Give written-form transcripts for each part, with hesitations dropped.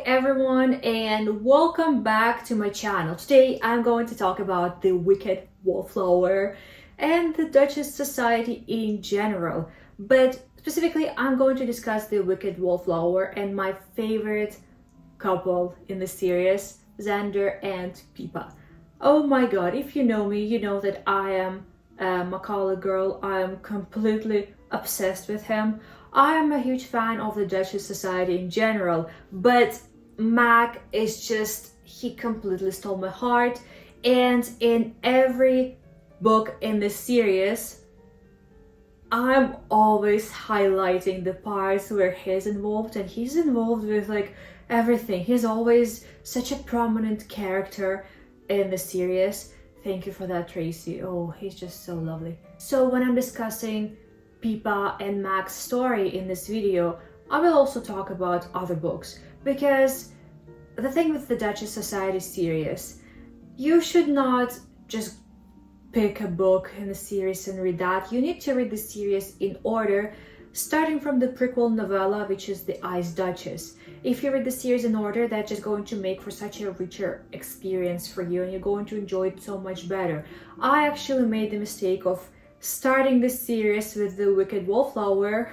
everyone, and welcome back to my channel. Today I'm going to talk about the Wicked Wallflower and the Duchess Society in general, but specifically I'm going to discuss the Wicked Wallflower and my favorite couple in the series, Xander and Pippa. Oh my god, if you know me, you know that I am a Macauley girl. I am completely obsessed with him. I am a huge fan of the Duchess Society in general, but Mac is just, he completely stole my heart. And in every book in this series, I'm always highlighting the parts where he's involved, and he's involved with like everything. He's always such a prominent character in the series. Thank you for that, Tracy. Oh, he's just so lovely. So when I'm discussing Pippa and Mac's story in this video, I will also talk about other books, because the thing with the Duchess Society series, you should not just pick a book in the series and read that. You need to read the series in order, starting from the prequel novella, which is The Ice Duchess. If you read the series in order, that's just going to make for such a richer experience for you, and you're going to enjoy it so much better. I actually made the mistake of starting this series with the Wicked Wallflower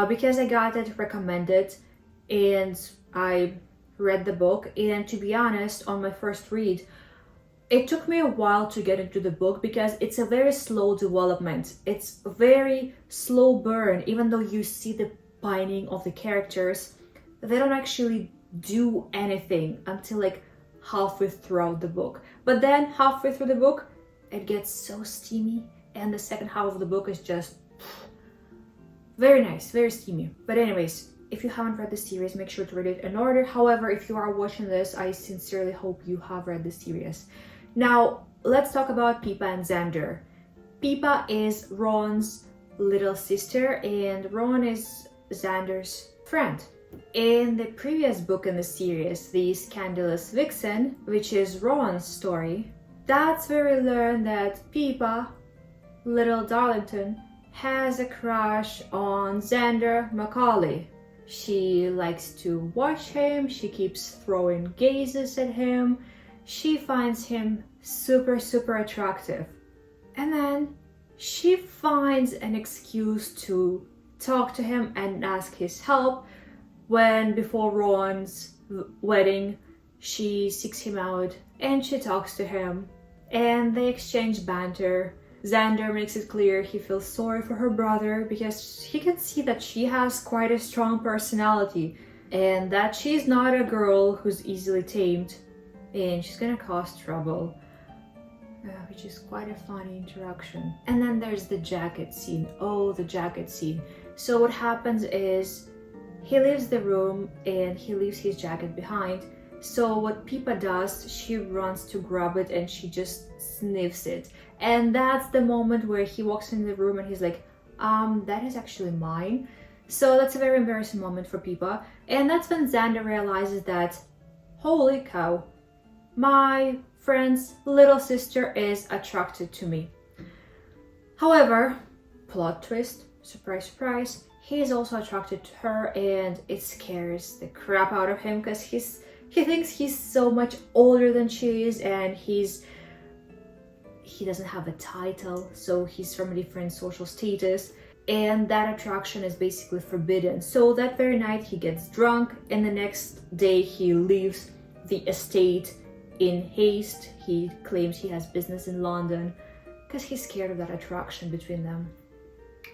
because I got it recommended and I read the book, and to be honest, on my first read it took me a while to get into the book because it's a very slow development. It's a very slow burn. Even though you see the pining of the characters, they don't actually do anything until like halfway throughout the book. But then halfway through the book it gets so steamy, and the second half of the book is just very nice, very steamy. But anyways, if you haven't read the series, make sure to read it in order. However, if you are watching this, I sincerely hope you have read the series. Now, let's talk about Pippa and Xander. Pippa is Ron's little sister, and Ron is Xander's friend. In the previous book in the series, The Scandalous Vixen, which is Ron's story, that's where we learn that Pippa, little Darlington, has a crush on Xander Macauley. She likes to watch him, she keeps throwing gazes at him, she finds him super attractive. And then she finds an excuse to talk to him and ask his help when, before Ron's wedding, she seeks him out and she talks to him and they exchange banter. Xander makes it clear he feels sorry for her brother because he can see that she has quite a strong personality and that she's not a girl who's easily tamed and she's gonna cause trouble, which is quite a funny interaction. And then there's the jacket scene. Oh, the jacket scene. So what happens is he leaves the room and he leaves his jacket behind. So what Pippa does, she runs to grab it and she just sniffs it. And that's the moment where he walks in the room and he's like, that is actually mine. So that's a very embarrassing moment for Pippa. And that's when Xander realizes that, holy cow, my friend's little sister is attracted to me. However, plot twist, surprise, surprise, he is also attracted to her, and it scares the crap out of him because he thinks he's so much older than she is, and he doesn't have a title, so he's from a different social status, and that attraction is basically forbidden. So that very night he gets drunk, and the next day he leaves the estate in haste. He claims he has business in London because he's scared of that attraction between them,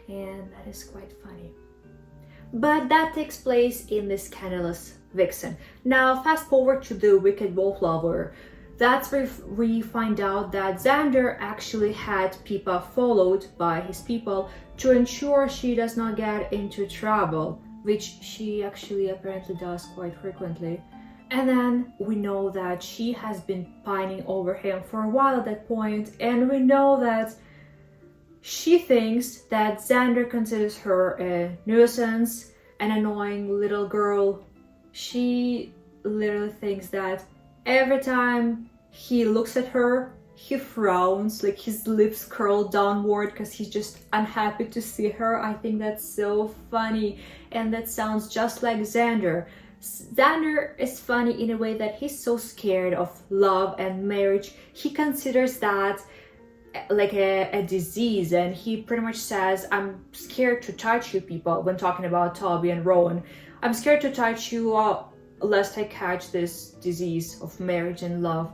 and that is quite funny. But that takes place in The Scandalous Vixen. Now fast forward to the Wicked Wallflower. That's where we find out that Xander actually had Pippa followed by his people to ensure she does not get into trouble, which she actually apparently does quite frequently. And then we know that she has been pining over him for a while at that point, and we know that she thinks that Xander considers her a nuisance, an annoying little girl. She literally thinks that every time he looks at her, he frowns, like his lips curl downward because he's just unhappy to see her. I think that's so funny, and that sounds just like Xander. Xander is funny in a way that he's so scared of love and marriage. He considers that like a disease, and he pretty much says, I'm scared to touch you people, when talking about Toby and Rowan. I'm scared to touch you lest I catch this disease of marriage and love.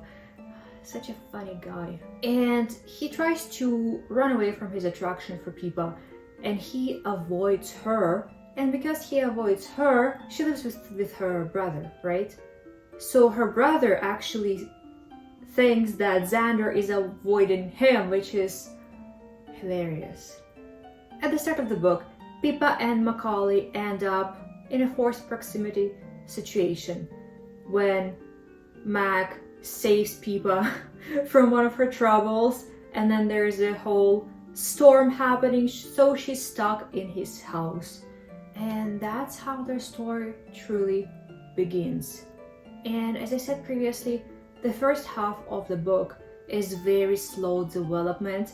Such a funny guy. And he tries to run away from his attraction for Pippa, and he avoids her. And because he avoids her, she lives with her brother, right? So her brother actually thinks that Xander is avoiding him, which is hilarious. At the start of the book, Pippa and Macauley end up in a forced proximity situation when Mac saves Pippa from one of her troubles, and then there's a whole storm happening, so she's stuck in his house. And that's how their story truly begins. And as I said previously, the first half of the book is very slow development,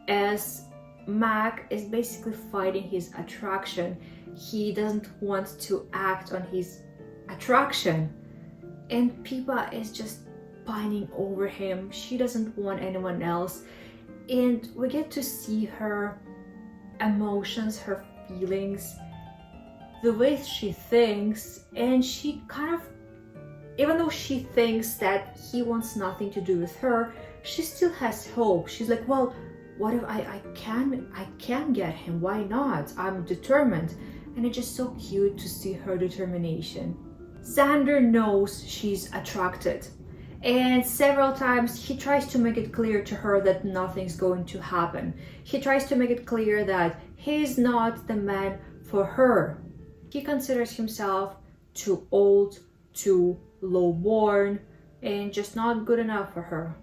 as Mac is basically fighting his attraction. He doesn't want to act on his attraction, and Pippa is just pining over him. She doesn't want anyone else, and we get to see her emotions, her feelings, the way she thinks, and she kind of, even though she thinks that he wants nothing to do with her, she still has hope. She's like, well, what if I can get him? Why not? I'm determined. And it's just so cute to see her determination. Xander knows she's attracted, and several times he tries to make it clear to her that nothing's going to happen. He tries to make it clear that he's not the man for her. He considers himself too old, too low-born, and just not good enough for her.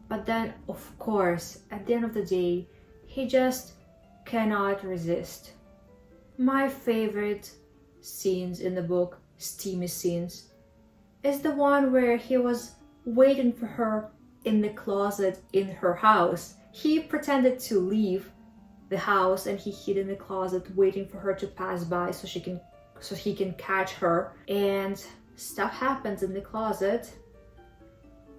But then, of course, at the end of the day, he just cannot resist. My favorite scenes in the book, steamy scenes, is the one where he was waiting for her in the closet in her house. He pretended to leave the house and he hid in the closet waiting for her to pass by so he can catch her, and stuff happens in the closet,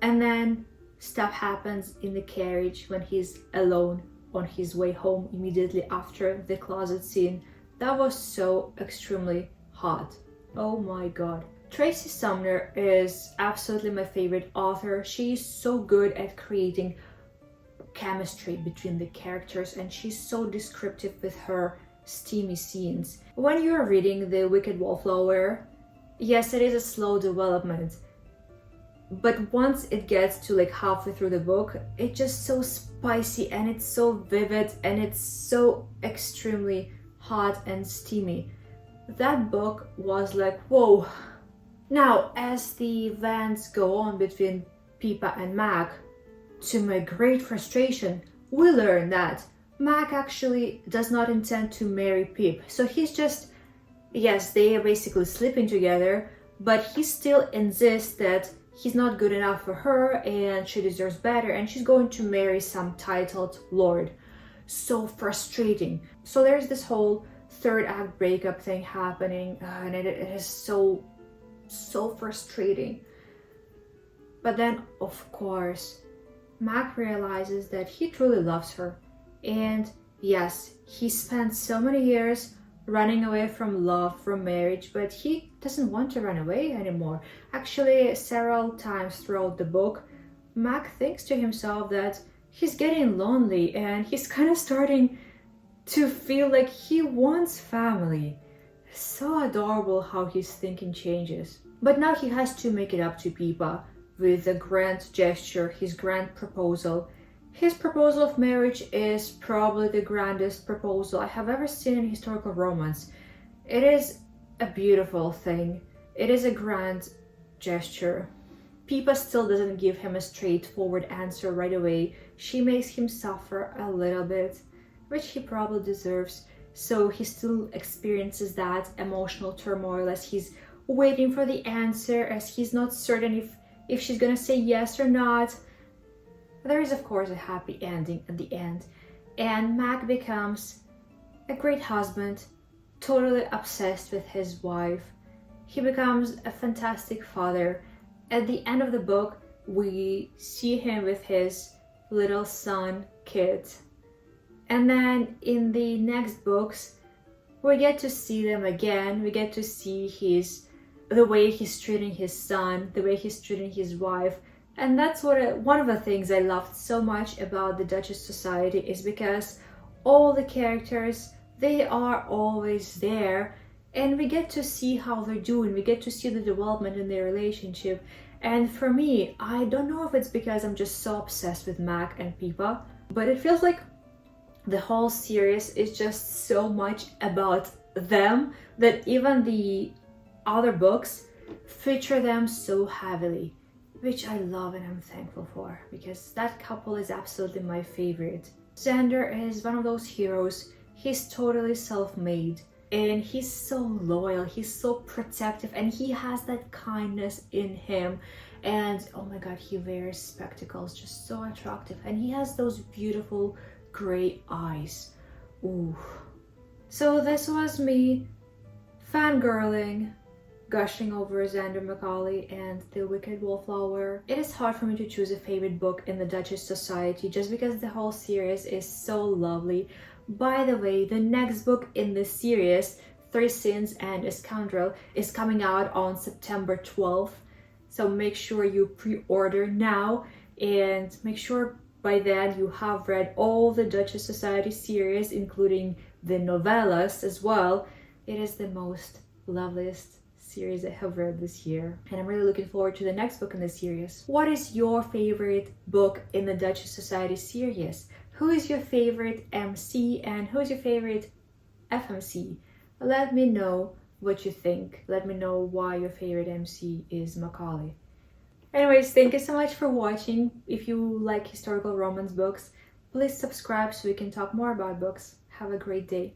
and then stuff happens in the carriage when he's alone on his way home immediately after the closet scene. That was so extremely hot. Oh my god. Tracy Sumner is absolutely my favorite author. She's so good at creating chemistry between the characters, and she's so descriptive with her steamy scenes. When you're reading the Wicked Wallflower, yes, it is a slow development, but once it gets to like halfway through the book, it's just so spicy and it's so vivid and it's so extremely hot and steamy. That book was like, whoa. Now, as the events go on between Pippa and Mac, to my great frustration, we learn that Mac actually does not intend to marry Pip. So he's just, yes, they are basically sleeping together, but he still insists that he's not good enough for her and she deserves better, and she's going to marry some titled lord. So frustrating. So there's this whole third act breakup thing happening, and it is so frustrating. But then, of course, Mac realizes that he truly loves her. And yes, he spent so many years running away from love, from marriage, but he doesn't want to run away anymore. Actually, several times throughout the book, Mac thinks to himself that he's getting lonely and he's kind of starting to feel like he wants family. So adorable how his thinking changes. But now he has to make it up to Pippa with a grand gesture, his grand proposal. His proposal of marriage is probably the grandest proposal I have ever seen in historical romance. It is a beautiful thing. It is a grand gesture. Pippa still doesn't give him a straightforward answer right away. She makes him suffer a little bit, which he probably deserves. So he still experiences that emotional turmoil as he's waiting for the answer, as he's not certain if she's gonna say yes or not. There is, of course, a happy ending at the end, and Mac becomes a great husband, totally obsessed with his wife. he becomes a fantastic father. At the end of the book, we see him with his little son, Kit. And then in the next books, we get to see them again. We get to see the way he's treating his son, the way he's treating his wife. And that's one of the things I loved so much about the Duchess Society, is because all the characters, they are always there, and we get to see how they're doing. We get to see the development in their relationship. And for me, I don't know if it's because I'm just so obsessed with Mac and Pippa, but it feels like the whole series is just so much about them that even the other books feature them so heavily, which I love and I'm thankful for, because that couple is absolutely my favorite. Xander is one of those heroes. He's totally self-made, and he's so loyal, he's so protective, and he has that kindness in him. And oh my god, he wears spectacles, just so attractive, and he has those beautiful gray eyes. Ooh. So this was me fangirling, gushing over Xander Macauley and the Wicked Wallflower. It is hard for me to choose a favorite book in the Duchess Society just because the whole series is so lovely. By the way, the next book in this series, Three Sins and a Scoundrel, is coming out on September 12th. So make sure you pre-order now, and make sure by then you have read all the Duchess Society series, including the novellas as well. It is the most loveliest series I have read this year, and I'm really looking forward to the next book in the series. What is your favorite book in the Duchess Society series? Who is your favorite MC and who is your favorite FMC? Let me know what you think. Let me know why your favorite MC is Macaulay. Anyways, thank you so much for watching. If you like historical romance books, please subscribe so we can talk more about books. Have a great day.